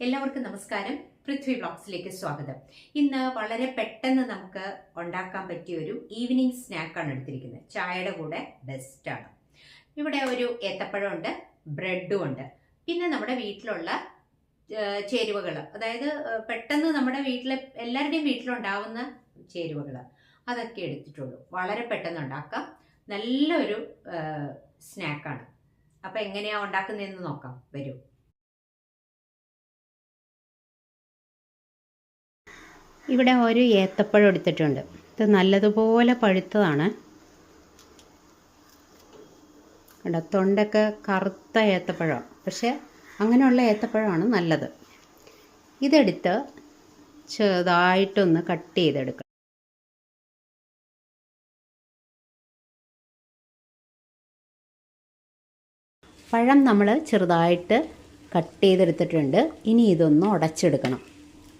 എല്ലാവർക്കും നമസ്കാരം. പൃഥ്വി വ്ളോഗ്സിലേക്ക് സ്വാഗതം. ഇന്ന് വളരെ പെട്ടെന്ന് നമുക്ക് ഉണ്ടാക്കാൻ പറ്റിയ ഒരു ഈവനിങ് സ്നാക്കാണ് എടുത്തിരിക്കുന്നത്. ചായയുടെ കൂടെ ബെസ്റ്റാണ്. ഇവിടെ ഒരു ഏത്തപ്പഴമുണ്ട്, ബ്രെഡും ഉണ്ട്, പിന്നെ നമ്മുടെ വീട്ടിലുള്ള ചേരുവകൾ, അതായത് പെട്ടെന്ന് നമ്മുടെ വീട്ടിലെ എല്ലാവരുടെയും വീട്ടിലുണ്ടാവുന്ന ചേരുവകൾ അതൊക്കെ എടുത്തിട്ടുള്ളൂ. വളരെ പെട്ടെന്ന് ഉണ്ടാക്കാം. നല്ലൊരു സ്നാക്കാണ്. അപ്പം എങ്ങനെയാണ് ഉണ്ടാക്കുന്നതെന്ന് നോക്കാം. വരൂ. ഇവിടെ ഒരു ഏത്തപ്പഴം എടുത്തിട്ടുണ്ട്. ഇത് നല്ലതുപോലെ പഴുത്തതാണ്. കണ്ടോ, തൊണ്ടൊക്കെ കറുത്ത ഏത്തപ്പഴമാണ്, പക്ഷെ അങ്ങനെയുള്ള ഏത്തപ്പഴമാണ് നല്ലത്. ഇതെടുത്ത് ചെറുതായിട്ടൊന്ന് കട്ട് ചെയ്തെടുക്കണം. പഴം നമ്മൾ ചെറുതായിട്ട് കട്ട് ചെയ്തെടുത്തിട്ടുണ്ട്. ഇനി ഇതൊന്ന് ഉടച്ചെടുക്കണം.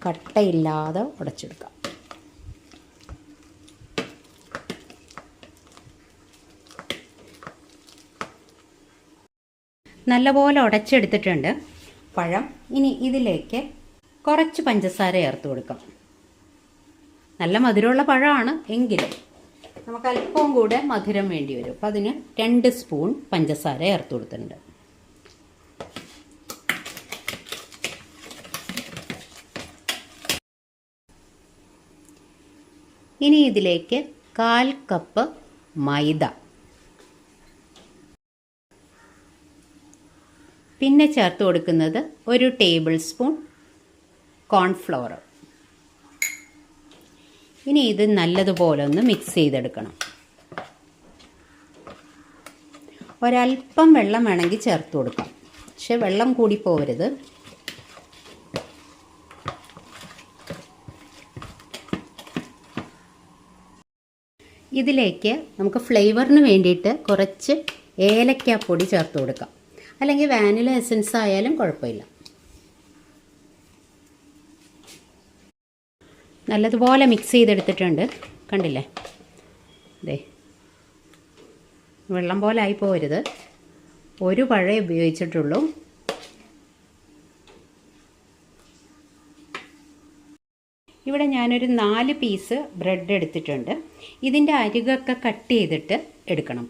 കട്ടയില്ലാതെ ഉടച്ചെടുക്കാം. നല്ലപോലെ ഉടച്ചെടുത്തിട്ടുണ്ട് പഴം. ഇനി ഇതിലേക്ക് കുറച്ച് പഞ്ചസാര ചേർത്ത് കൊടുക്കാം. നല്ല മധുരമുള്ള പഴമാണ് എങ്കിലും നമുക്ക് അല്പവും കൂടെ മധുരം വേണ്ടി വരും. അപ്പം അതിന് 2 സ്പൂൺ പഞ്ചസാര ചേർത്ത് കൊടുത്തിട്ടുണ്ട്. ഇനി ഇതിലേക്ക് 1/4 കപ്പ് മൈദ, പിന്നെ ചേർത്ത് കൊടുക്കുന്നത് 1 ടേബിൾ സ്പൂൺ കോൺഫ്ലവർ. ഇനി ഇത് നല്ലതുപോലെ ഒന്ന് മിക്സ് ചെയ്തെടുക്കണം. ഒരല്പം വെള്ളം വേണമെങ്കിൽ ചേർത്ത് കൊടുക്കാം, പക്ഷെ വെള്ളം കൂടി പോകരുത്. ഇതിലേക്ക് നമുക്ക് ഫ്ലേവറിന് വേണ്ടിയിട്ട് കുറച്ച് ഏലക്കാപ്പൊടി ചേർത്ത് കൊടുക്കാം, അല്ലെങ്കിൽ വാനില എസൻസ് ആയാലും കുഴപ്പമില്ല. നല്ലതുപോലെ മിക്സ് ചെയ്തെടുത്തിട്ടുണ്ട്. കണ്ടില്ലേ, അതെ, വെള്ളം പോലെ ആയി പോകരുത്. ഒരു പഴമേ ഉപയോഗിച്ചിട്ടുള്ളൂ. ഇവിടെ ഞാനൊരു 4 പീസ് ബ്രെഡ് എടുത്തിട്ടുണ്ട്. ഇതിൻ്റെ അരികൊക്കെ കട്ട് ചെയ്തിട്ട് എടുക്കണം.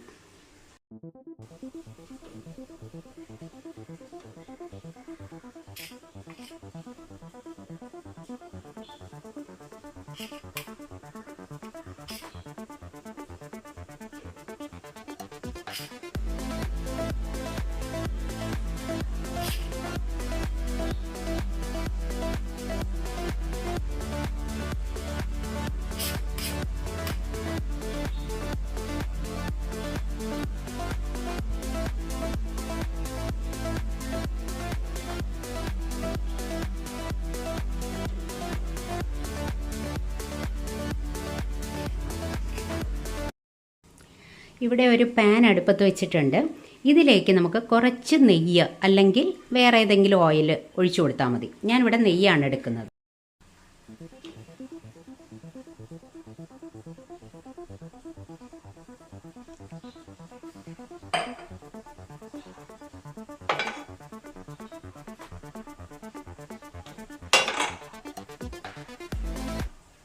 ഇവിടെ ഒരു പാൻ അടുപ്പത്ത് വെച്ചിട്ടുണ്ട്. ഇതിലേക്ക് നമുക്ക് കുറച്ച് നെയ്യ് അല്ലെങ്കിൽ വേറെ ഏതെങ്കിലും ഓയിൽ ഒഴിച്ചു കൊടുത്താൽ മതി. ഞാനിവിടെ നെയ്യാണ് എടുക്കുന്നത്.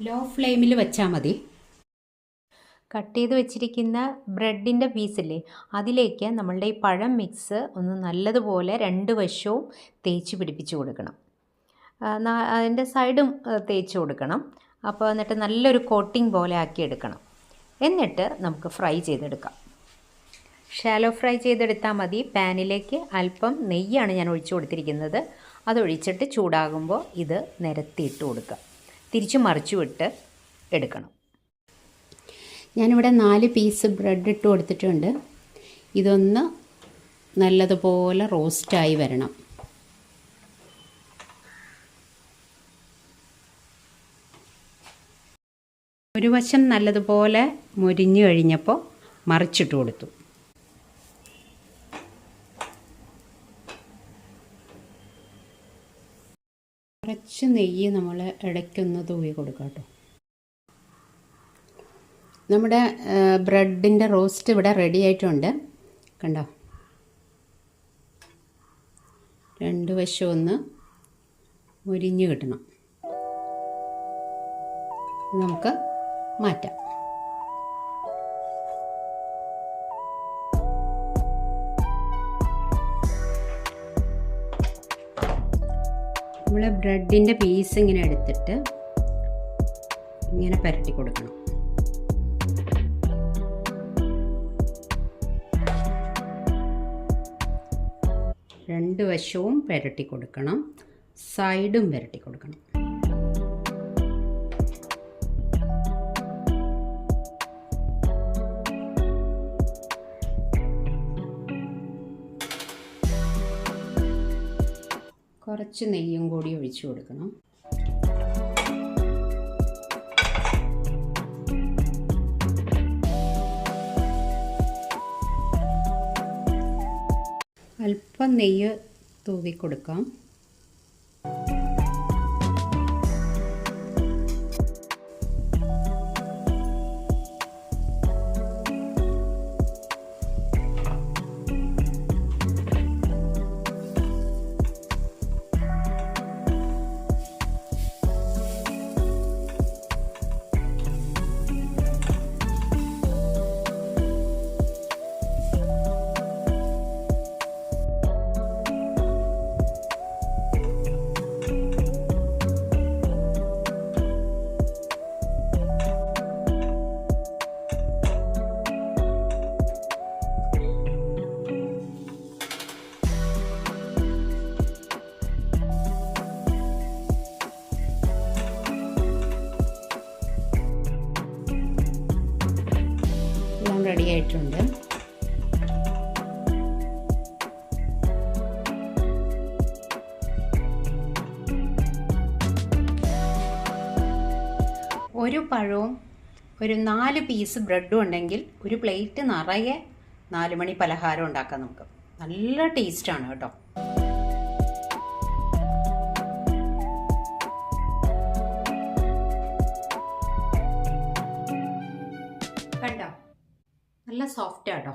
ലോ ഫ്ലെയിമിൽ വെച്ചാൽ മതി. കട്ട് ചെയ്ത് വെച്ചിരിക്കുന്ന ബ്രെഡിൻ്റെ പീസില്ലേ, അതിലേക്ക് നമ്മളുടെ ഈ പഴം മിക്സ് ഒന്ന് നല്ലതുപോലെ 2 വശവും തേച്ച് പിടിപ്പിച്ച് കൊടുക്കണം. അതിൻ്റെ സൈഡും തേച്ച് കൊടുക്കണം. അപ്പോൾ എന്നിട്ട് നല്ലൊരു കോട്ടിംഗ് പോലെ ആക്കി എടുക്കണം. എന്നിട്ട് നമുക്ക് ഫ്രൈ ചെയ്തെടുക്കാം. ഷാലോ ഫ്രൈ ചെയ്തെടുത്താൽ മതി. പാനിലേക്ക് അല്പം നെയ്യാണ് ഞാൻ ഒഴിച്ചു കൊടുത്തിരിക്കുന്നത്. അതൊഴിച്ചിട്ട് ചൂടാകുമ്പോൾ ഇത് നിരത്തിയിട്ട് കൊടുക്കുക. തിരിച്ച് മറിച്ചു വിട്ട് എടുക്കണം. ഞാനിവിടെ 4 പീസ് ബ്രെഡ് ഇട്ട് കൊടുത്തിട്ടുണ്ട്. ഇതൊന്ന് നല്ലതുപോലെ റോസ്റ്റായി വരണം. ഒരു വശം നല്ലതുപോലെ മുരിഞ്ഞു കഴിഞ്ഞപ്പോൾ മറിച്ചിട്ട് കൊടുത്തു. കുറച്ച് നെയ്യ് നമ്മൾ ഇടയ്ക്കൊന്ന് തൂവി കൊടുക്കാം കേട്ടോ. നമ്മുടെ ബ്രെഡിൻ്റെ റോസ്റ്റ് ഇവിടെ റെഡി ആയിട്ടുണ്ട്. കണ്ടോ, 2 വശവും ഒന്ന് മുരിഞ്ഞ് കിട്ടണം. നമുക്ക് മാറ്റാം. നമ്മൾ ബ്രെഡിൻ്റെ പീസ് ഇങ്ങനെ എടുത്തിട്ട് ഇങ്ങനെ പുരട്ടി കൊടുക്കണം. രണ്ട് വശവും പുരട്ടി കൊടുക്കണം, സൈഡും പുരട്ടി കൊടുക്കണം. കുറച്ച് നെയ്യും കൂടി ഒഴിച്ചു കൊടുക്കണം. അല്പം നെയ്യ് തൂവി കൊടുക്കാം. റെഡി ആയിട്ടുണ്ട്. ഒരു പഴവും ഒരു 4 പീസ് ബ്രെഡും ഉണ്ടെങ്കിൽ ഒരു പ്ലേറ്റ് നിറയെ 4 മണി പലഹാരം ഉണ്ടാക്കാം നമുക്ക്. നല്ല ടേസ്റ്റാണ് കേട്ടോ. കണ്ടോ, നല്ല സോഫ്റ്റ് ആട്ടോ.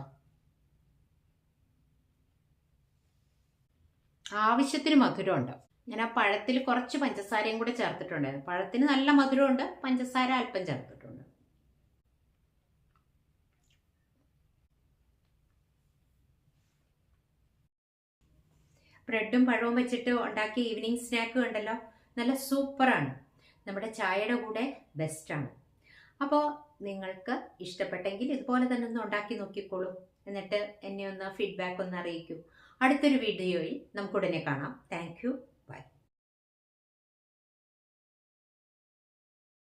ആവശ്യത്തിന് മധുരമുണ്ട്. ഞാൻ ആ പഴത്തിൽ കുറച്ച് പഞ്ചസാരയും കൂടെ ചേർത്തിട്ടുണ്ടായിരുന്നു. പഴത്തിന് നല്ല മധുരമുണ്ട്, പഞ്ചസാര അല്പം ചേർത്തിട്ടുണ്ട്. ബ്രെഡും പഴവും വെച്ചിട്ട് ഉണ്ടാക്കിയ ഈവനിങ് സ്നാക്ക് ഉണ്ടല്ലോ, നല്ല സൂപ്പറാണ്. നമ്മുടെ ചായയുടെ കൂടെ ബെസ്റ്റാണ്. അപ്പോൾ നിങ്ങൾക്ക് ഇഷ്ടപ്പെട്ടെങ്കിൽ ഇതുപോലെ തന്നെ ഒന്ന് ഉണ്ടാക്കി നോക്കിക്കോളൂ. എന്നിട്ട് എന്നെ ഒന്ന് ഫീഡ്ബാക്ക് ഒന്ന് അറിയിക്കൂ. അടുത്തൊരു വീഡിയോയിൽ നമുക്കുടനെ കാണാം. Thank you.